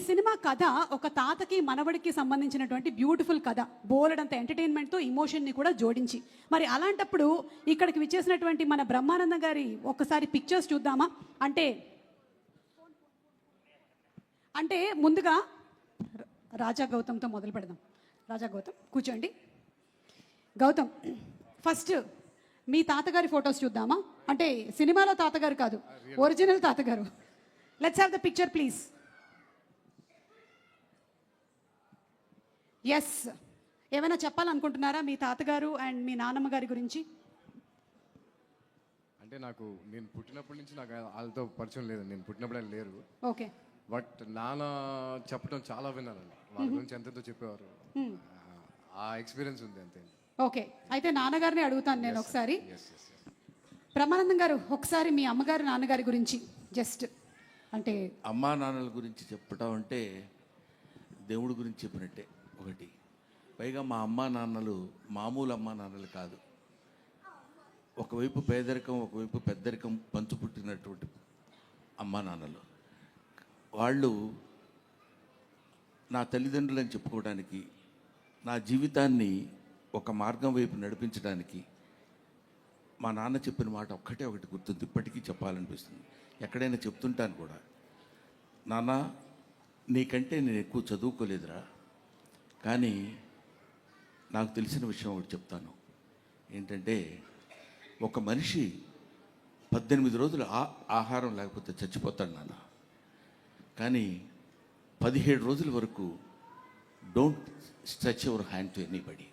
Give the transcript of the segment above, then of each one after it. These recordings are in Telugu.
సినిమా కథ ఒక తాతకి మనవడికి సంబంధించినటువంటి బ్యూటిఫుల్ కథ, బోలెడంత ఎంటర్టైన్మెంట్తో ఎమోషన్ని కూడా జోడించి. మరి అలాంటప్పుడు ఇక్కడికి విచ్చేసినటువంటి మన బ్రహ్మానందం గారి ఒక్కసారి పిక్చర్స్ చూద్దామా? అంటే ముందుగా రాజా గౌతమ్తో మొదలు పెడదాం. రాజా గౌతమ్ కూర్చోండి. గౌతమ్, ఫస్ట్ మీ తాతగారి ఫొటోస్ చూద్దామా? అంటే సినిమాలో తాతగారు కాదు, ఒరిజినల్ తాతగారు. Let's have the picture please. Yes, ఏమైనా చెప్పాలనుకుంటున్నారా మీ తాతగారు అండ్ మీ నాన్నమ్మ గారి గురించి? అంటే నేను పుట్టినప్పటి నుంచి నాకు వాళ్ళతో పరిచయం లేదు. నేను పుట్టినప్పుడు ఆయన లేరు. ఓకే. బట్ నాన్న చెప్పడం చాలా విన్నానండి. వాళ్ళ గురించి ఎంతెంతో చెప్పేవారు. ఆ ఎక్స్పీరియన్స్ ఉంది అంతే. ఓకే, అయితే నాన్నగారిని అడుగుతాను నేను ఒకసారి. బ్రహ్మానందం గారు, ఒకసారి మీ అమ్మగారు నాన్నగారి గురించి జస్ట్ అంటే. అమ్మా నాన్నల గురించి చెప్పడం అంటే దేవుడి గురించి చెప్పినట్టే ఒకటి. పైగా మా అమ్మా నాన్నలు మామూలు అమ్మా నాన్నలు కాదు. ఒకవైపు పేదరికం, ఒకవైపు పెద్దరికం పంచుపుట్టినటువంటి అమ్మా నాన్నలు. వాళ్ళు నా తల్లిదండ్రులని చెప్పుకోవడానికి, నా జీవితాన్ని ఒక మార్గం వైపు నడిపించడానికి మా నాన్న చెప్పిన మాట ఒక్కటే ఒకటి గుర్తుంది, ఇప్పటికీ చెప్పాలనిపిస్తుంది. ఎక్కడైనా చెప్తుంటాను కూడా, నాన్న నీకంటే నేను ఎక్కువ చదువుకోలేదురా, కానీ నాకు తెలిసిన విషయం ఒకటి చెప్తాను. ఏంటంటే, ఒక మనిషి 18 రోజులు ఆహారం లేకపోతే చచ్చిపోతాడు నాన్న, కానీ 17 రోజుల వరకు don't stretch your hand to anybody.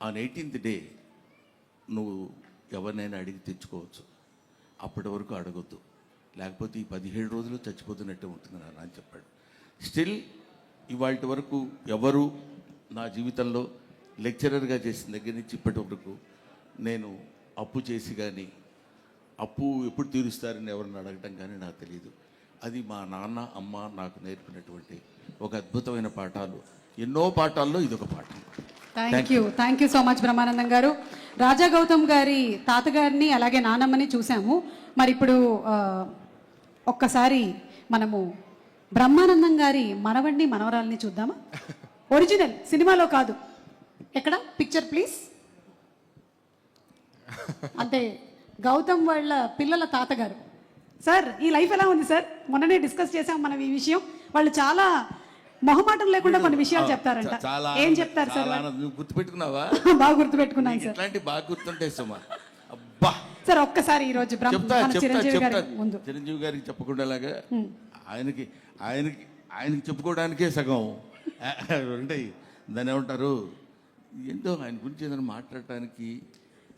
On 18th day నువ్వు ఎవరినైనా అడిగి తెచ్చుకోవచ్చు, అప్పటి వరకు అడగొద్దు, లేకపోతే ఈ 17 రోజులు చచ్చిపోతున్నట్టే ఉంటుంది నాన్న అని చెప్పాడు. స్టిల్ ఇవాళ వరకు ఎవరు నా జీవితంలో లెక్చరర్గా చేసిన దగ్గర నుంచి ఇప్పటి వరకు నేను అప్పు చేసి కానీ, అప్పు ఎప్పుడు తీరుస్తారని ఎవరిని అడగటం కానీ నాకు తెలియదు. అది మా నాన్న అమ్మ నాకు నేర్పినటువంటి ఒక అద్భుతమైన పాఠాలు. ఎన్నో పాఠాల్లో ఇదొక పాఠం. Thank you so much Brahmanandam గారు. రాజా గౌతమ్ గారి తాతగారిని అలాగే నానమ్మని చూసాము. మరి ఇప్పుడు ఒక్కసారి మనము బ్రహ్మానందం గారి మనవడిని మనవరాల్ని చూద్దామా? ఒరిజినల్, సినిమాలో కాదు. ఎక్కడ పిక్చర్ ప్లీజ్. అంటే గౌతమ్ వాళ్ళ పిల్లల తాతగారు. సార్, ఈ లైఫ్ ఎలా ఉంది సార్? మొన్ననే డిస్కస్ చేసాం మనం ఈ విషయం. వాళ్ళు చాలా మొహమాటం లేకుండా కొన్ని విషయాలు చెప్తారంట. ఏం చెప్తారు సార్? గుర్తుపెట్టుకున్నావా? బాగా గుర్తుపెట్టుకున్నాను సార్. ఇట్లాంటి బాగా గుర్తుంటాయి సుమా. అబ్బా సార్, ఒక్కసారి ఈ రోజు చిరంజీవి గారికి చెప్పకుండా ఆయనకి చెప్పుకోవడానికే సగం ఉంటాయి. దాన్ని ఏమంటారు, ఏంటో ఆయన గురించి ఏదైనా మాట్లాడటానికి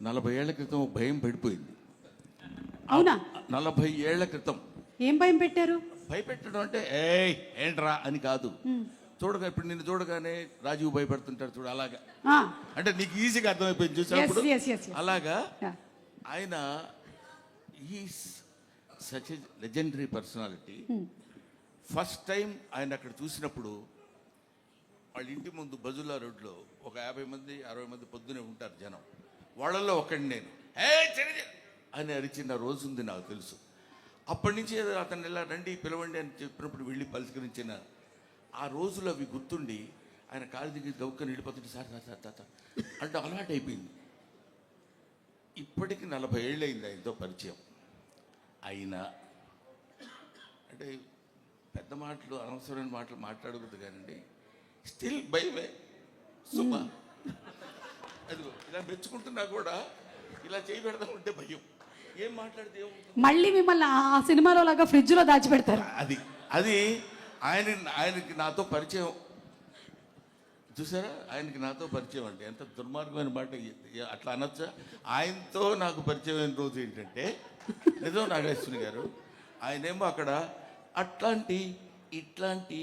40 ఏళ్ల క్రితం భయం పడిపోయింది. అవునా? 40 ఏళ్ల క్రితం ఏం భయం పెట్టారు? భయపెట్టడం అంటే ఏంట్రా అని కాదు. ఇప్పుడు నిన్ను చూడగానే రాజీవ్ భయపడుతుంటాడు చూడు, అలాగా. అంటే నీకు ఈజీగా అర్థమైపోయింది చూసినప్పుడు. అలాగా ఆయన is such a legendary personality. First time ఆయన అక్కడ చూసినప్పుడు, వాళ్ళ ఇంటి ముందు బజుల్లా రోడ్లో ఒక 50 మంది 60 మంది పొద్దునే ఉంటారు జనం. వాళ్ళల్లో ఒకడిని నేను అని అరిచిన రోజు ఉంది నాకు తెలుసు. అప్పటి నుంచి అతను ఇలా రండి పిలవండి అని చెప్పినప్పుడు వెళ్ళి పలకరించిన ఆ రోజులు అవి గుర్తుండి, ఆయన కాలు దిగి గౌక్కని వెళ్ళిపోతుంటే సార్ తాత అంటే అలవాటు అయిపోయింది. ఇప్పటికి 40 ఏళ్ళు అయింది ఆయనతో పరిచయం. అయినా అంటే పెద్ద మాటలు, అనవసరమైన మాటలు మాట్లాడకూడదు కానండి, స్టిల్ భయమే సుమా. అదిగో ఇలా మెచ్చుకుంటున్నా కూడా ఇలా చేయి పెడదామంటే భయం. ఏం మాట్లాడితే మళ్ళీ మిమ్మల్ని ఆ సినిమాలో లాగా ఫ్రిడ్జ్ లో దాచిపెడతారు. అది ఆయనకి నాతో పరిచయం చూసారా? ఆయనకి నాతో పరిచయం అంటే ఎంత దుర్మార్గమైన మాట, అట్లా అనొచ్చా? ఆయనతో నాకు పరిచయం అయిన రోజు ఏంటంటే, నిజం నాగేశ్వరి గారు, ఆయనేమో అక్కడ అట్లాంటి ఇట్లాంటి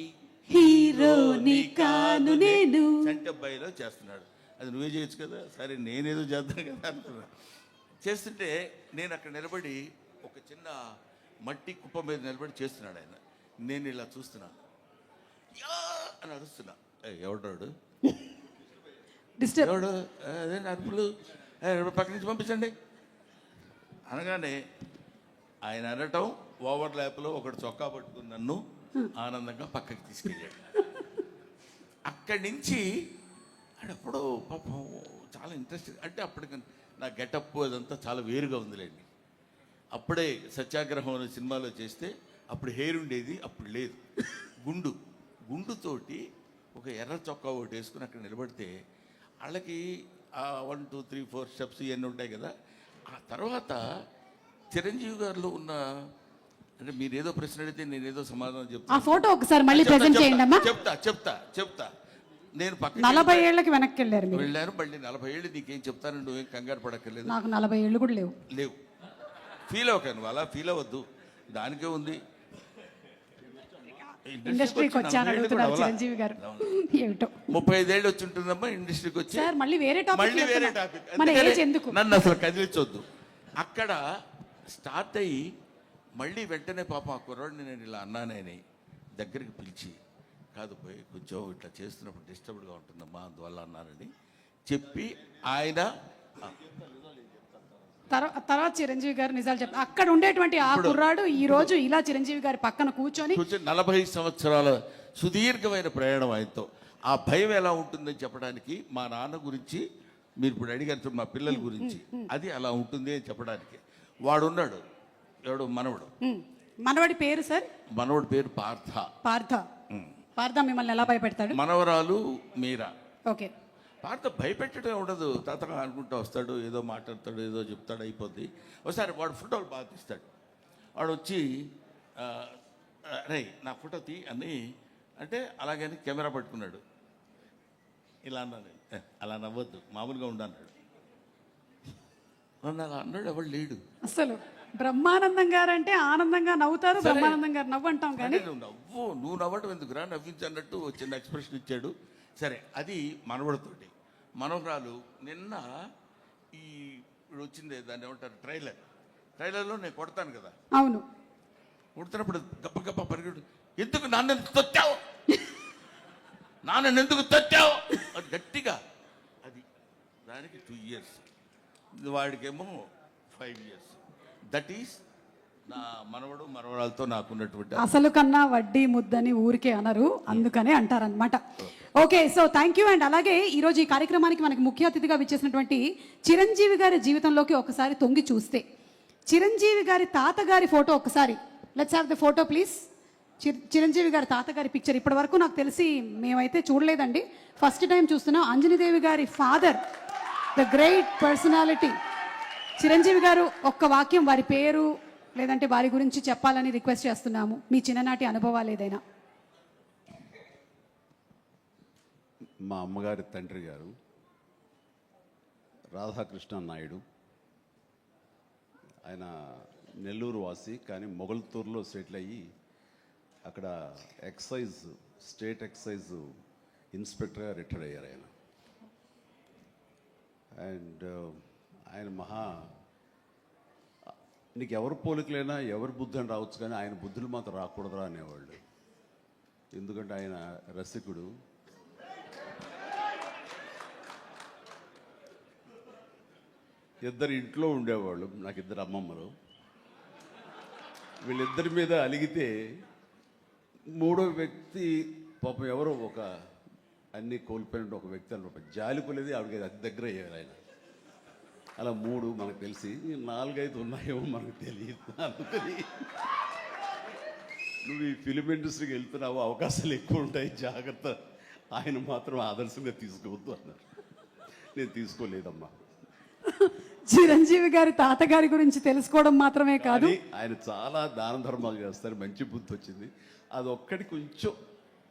హీరోని కాను నేను చంటబ్బాయిలో చేస్తున్నాడు. అది నువ్వే చేయొచ్చు కదా, సరే నేనేదో చేద్దాను కదా అనుకున్నా. చేస్తుంటే నేను అక్కడ నిలబడి ఒక చిన్న మట్టి కుప్ప మీద నిలబడి చేస్తున్నాడు ఆయన. నేను ఇలా చూస్తున్నాను, అని అరుస్తున్నా. ఎవడాడు ఎవడు అదే అరుపులు, పక్క నుంచి పంపించండి అనగానే ఆయన అనటం, ఓవర్ ల్యాప్లో ఒకడు చొక్కా పట్టుకుని నన్ను ఆనందంగా పక్కకి తీసుకెళ్ళాడు. అక్కడి నుంచి ఆడప్పుడు పాపం చాలా ఇంట్రెస్ట్, అంటే అప్పటికి నా గెటప్ అదంతా చాలా వేరుగా ఉందిలేండి. అప్పుడే సత్యాగ్రహం అనే సినిమాలో చేస్తే అప్పుడు హెయిర్ ఉండేది, అప్పుడు లేదు. గుండుతోటి ఒక ఎర్ర చొక్కా ఒకటి వేసుకుని అక్కడ నిలబడితే వాళ్ళకి 1 2 3 4 స్టెప్స్ ఇవన్నీ ఉంటాయి కదా. ఆ తర్వాత చిరంజీవి గారిలో ఉన్న, అంటే మీరు ఏదో ప్రశ్న అడిగితే నేను ఏదో సమాధానం ఆ చెప్తాను. ఫోటో ఒకసారి మళ్ళీ ప్రెజెంట్ చేయండి అమ్మా. చెప్తా నేను పక్క 40 ఏళ్ళకి వెనక్కి వెళ్ళారు మీరు. వెళ్ళాను. మళ్ళీ 40 ఏళ్ళు నీకేం చెప్తాను, నువ్వేం కంగారు పడక్కర్లేదు. నాకు 40 ఏళ్ళు కూడా లేవు. ఫీల్ అవ్వక, నువ్వు అలా ఫీల్ అవ్వద్దు, దానికే ఉంది. ఇండస్ట్రీకి వచ్చాను అడుగుతున్నారు చిరంజీవి గారు. ఏమిటో 35 ఏళ్ళు వచ్చి ఉంటుందమ్మా ఇండస్ట్రీకి వచ్చి. సార్ మళ్ళీ వేరే టాపిక్ మన అందుకనే ఏజ్ ఎందుకు? నన్ను అసలు కదిలించొద్దు. అక్కడ స్టార్ట్ అయ్యి మళ్ళీ వెంటనే పాపం ఆ కుర్రాడిని నేను ఇలా అన్నానని దగ్గరికి పిలిచి, కాదు పోయి కొంచెం ఇట్లా చేస్తున్నప్పుడు డిస్టర్బ్డ్గా ఉంటుందమ్మా అందువల్ల అన్నానని చెప్పి ఆయన తర్వాత చిరంజీవి గారు నిజాలు చెప్తారు. అక్కడ ఉండేటువంటి ఆ కుర్రాడు ఈ రోజు ఇలా చిరంజీవి గారి పక్కన కూర్చొని 40 సంవత్సరాల సుదీర్ఘమైన ప్రయాణం ఆయనతో. ఆ భయం ఎలా ఉంటుందని చెప్పడానికి, మా నాన్న గురించి మీరు ఇప్పుడు అడిగారు, మా పిల్లల గురించి అది అలా ఉంటుంది అని చెప్పడానికి. వాడున్నాడు, ఎవడు మనవడి పేరు సార్? మనవడి పేరు పార్థ మిమ్మల్ని ఎలా భయపెడతాడు? మనవరాలు మీరా. ఓకే. పార్థ భయపెట్టడం ఉండదు, తాతగా అనుకుంటూ వస్తాడు, ఏదో మాట్లాడతాడు, ఏదో చెప్తాడు, అయిపోద్ది. ఒకసారి వాడు ఫోటోలు బాగా తీస్తాడు. వాడు వచ్చి రే నా ఫోటో తీ అని అంటే అలాగని కెమెరా పట్టుకున్నాడు. ఇలా అన్నాను, అలా నవ్వద్దు మామూలుగా ఉండన్నాడు. నన్ను అలా అన్నాడు, ఎవడు లేడు అసలు. బ్రహ్మానందం గారు అంటే ఆనందంగా నవ్వుతారు, బ్రహ్మానందం గారు నవ్వు అంటాం కానీ నువ్వు నవ్వటం ఎందుకురా, నవ్వించన్నట్టు చిన్న ఎక్స్ప్రెషన్ ఇచ్చాడు. సరే, అది మనవడితోటి. మనవరాలు నిన్న ఇప్పుడు వచ్చింది, దాన్ని ఏమంటారు, ట్రైలర్లో నేను కొడతాను కదా. అవును. కొడుతున్నప్పుడు గప్ప పరిగెడు, ఎందుకు నాన్న తొత్తావు, నాన్న ఎందుకు తొత్తావు అది గట్టిగా. అది దానికి 2 years, వాడికేమో 5 years. దట్ ఈస్ నా మనవడు మనవరాలతో నాకున్నటువంటి. అసలు కన్నా వడ్డీ ముద్దని ఊరికే అనరు, అందుకనే అంటారనమాట. Okay, so thank you. And అలాగే ఈరోజు ఈ కార్యక్రమానికి మనకి ముఖ్య అతిథిగా విచ్చేసినటువంటి చిరంజీవి గారి జీవితంలోకి ఒకసారి తొంగి చూస్తే, చిరంజీవి గారి తాతగారి ఫోటో ఒకసారి, let's have the photo please. Chiranjeevi గారి తాతగారి పిక్చర్ ఇప్పటి వరకు నాకు తెలిసి మేమైతే చూడలేదండి, ఫస్ట్ టైం చూస్తున్నాం. అంజనీదేవి గారి father, the great personality Chiranjeevi గారు. ఒక్క వాక్యం వారి పేరు లేదంటే వారి గురించి చెప్పాలని రిక్వెస్ట్ చేస్తున్నాము, మీ చిన్ననాటి అనుభవాలు ఏదైనా. మా అమ్మగారి తండ్రి గారు రాధాకృష్ణ నాయుడు. ఆయన నెల్లూరు వాసి, కానీ మొగల్తూరులో సెటిల్ అయ్యి అక్కడ స్టేట్ ఎక్సైజ్ ఇన్స్పెక్టర్గా రిటైర్ అయ్యారు ఆయన. అండ్ ఆయన నీకు ఎవరు పోలికలైనా ఎవరి బుద్ధి అని రావచ్చు, కానీ ఆయన బుద్ధులు మాత్రం రాకూడదురా అనేవాళ్ళు. ఎందుకంటే ఆయన రసికుడు. ఇద్దరు ఇంట్లో ఉండేవాళ్ళు, నాకు 2 అమ్మమ్మలు. వీళ్ళిద్దరి మీద అలిగితే 3వ వ్యక్తి పాపం ఎవరో ఒక అన్నీ కోల్పోయిన ఒక వ్యక్తి అని జాలిపోలేదు, ఆవిడకి అతి దగ్గర అయ్యారు ఆయన. అలా 3 మనకు తెలిసి, 4, 5 ఉన్నాయేమో మనకు తెలియదు. అందుకని నువ్వు ఈ ఫిలిం ఇండస్ట్రీకి వెళ్తున్నావు, అవకాశాలు ఎక్కువ ఉంటాయి, జాగ్రత్త, ఆయన మాత్రం ఆదర్శంగా తీసుకోవద్దు అన్నారు. నేను తీసుకోలేదమ్మా. చిరంజీవి గారి తాతగారి గురించి తెలుసుకోవడం మాత్రమే కాదు, ఆయన చాలా దాన ధర్మాలు చేస్తారు, మంచి బుద్ధి వచ్చింది, అది ఒక్కటి కొంచెం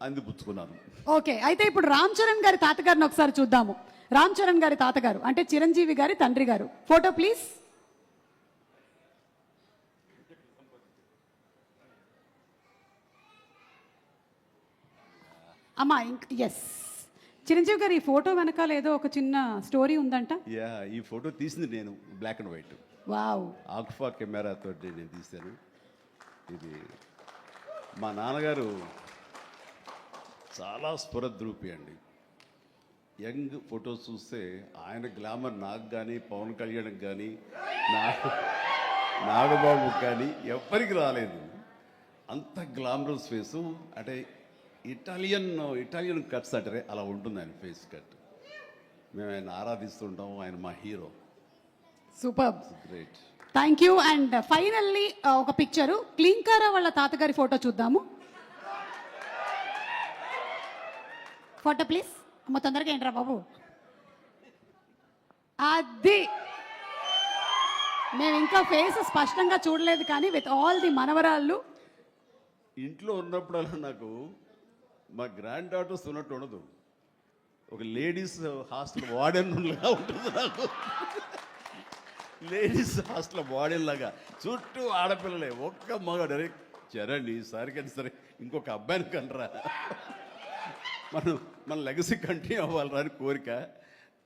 అందిపుచ్చుకున్నాను. ఓకే, అయితే ఇప్పుడు రామ్ చరణ్ గారి తాతగారిని ఒకసారి చూద్దాము. రామ్ చరణ్ గారి తాతగారు అంటే చిరంజీవి గారి తండ్రి గారు, ఫోటో ప్లీజ్. అమ్మా ఎస్, చిరంజీవి గారు ఈ ఫోటో వెనకాల ఏదో ఒక చిన్న స్టోరీ ఉందంట. ఈ ఫోటో తీసింది నేను, బ్లాక్ అండ్ వైట్. వావ్. ఆక్ఫా కెమెరాతో నేను తీశాను. ఇది మా నాన్నగారు చాలా స్ఫురద్రూపి అండి. యంగ్ ఫొటోస్ చూస్తే ఆయన గ్లామర్ నాకు కానీ, పవన్ కళ్యాణ్కి కానీ, నాగబాబుకి కానీ ఎవ్వరికి రాలేదు. అంత గ్లామరస్ ఫేసు, అంటే ఇటాలియన్ కట్స్ అంటారే అలా ఉంటుంది ఆయన ఫేస్ కట్. మేము ఆయన ఆరాధిస్తుంటాం, ఆయన మా hero. Super, great. Thank you. And finally ఒక పిక్చరు క్లింకారా వాళ్ళ తాతగారి ఫోటో చూద్దాము. Photo please. అమ్మ తొందరగా ఏంట్రా బాబు, అది మేము ఇంకా ఫేస్ స్పష్టంగా చూడలేదు కానీ విత్ ఆల్ ది మనవరాళ్ళు. ఇంట్లో ఉన్నప్పుడల్లా నాకు మా గ్రాండ్ డాటర్స్ ఉన్నట్టు ఉండదు, ఒక లేడీస్ హాస్టల్ వార్డెన్లా ఉంటుంది నాకు. లేడీస్ హాస్టల్ వార్డెన్ లాగా చుట్టూ ఆడపిల్లలే, ఒక్క మగ డైరెక్ట్ చరణ్ ఈసారికి సరే ఇంకొక అబ్బాయిని కనరా, మన లెగసీ కంటిన్యూ అవ్వాలరా అని కోరిక.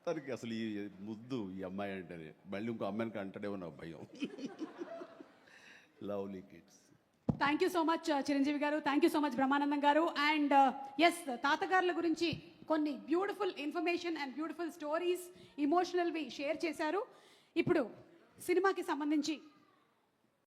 తనకి అసలు ఈ ముద్దు ఈ అమ్మాయి అంటేనే మళ్ళీ ఇంకో అమ్మాయిని కంటడేమో నా భయం. Lovely kids. Thank you so much Chiranjeevi garu, thank you so much Brahmanandam garu. And yes, తాతగారుల గురించి కొన్ని beautiful information and beautiful stories, ఇమోషనల్వి షేర్ చేశారు. ఇప్పుడు సినిమాకి సంబంధించి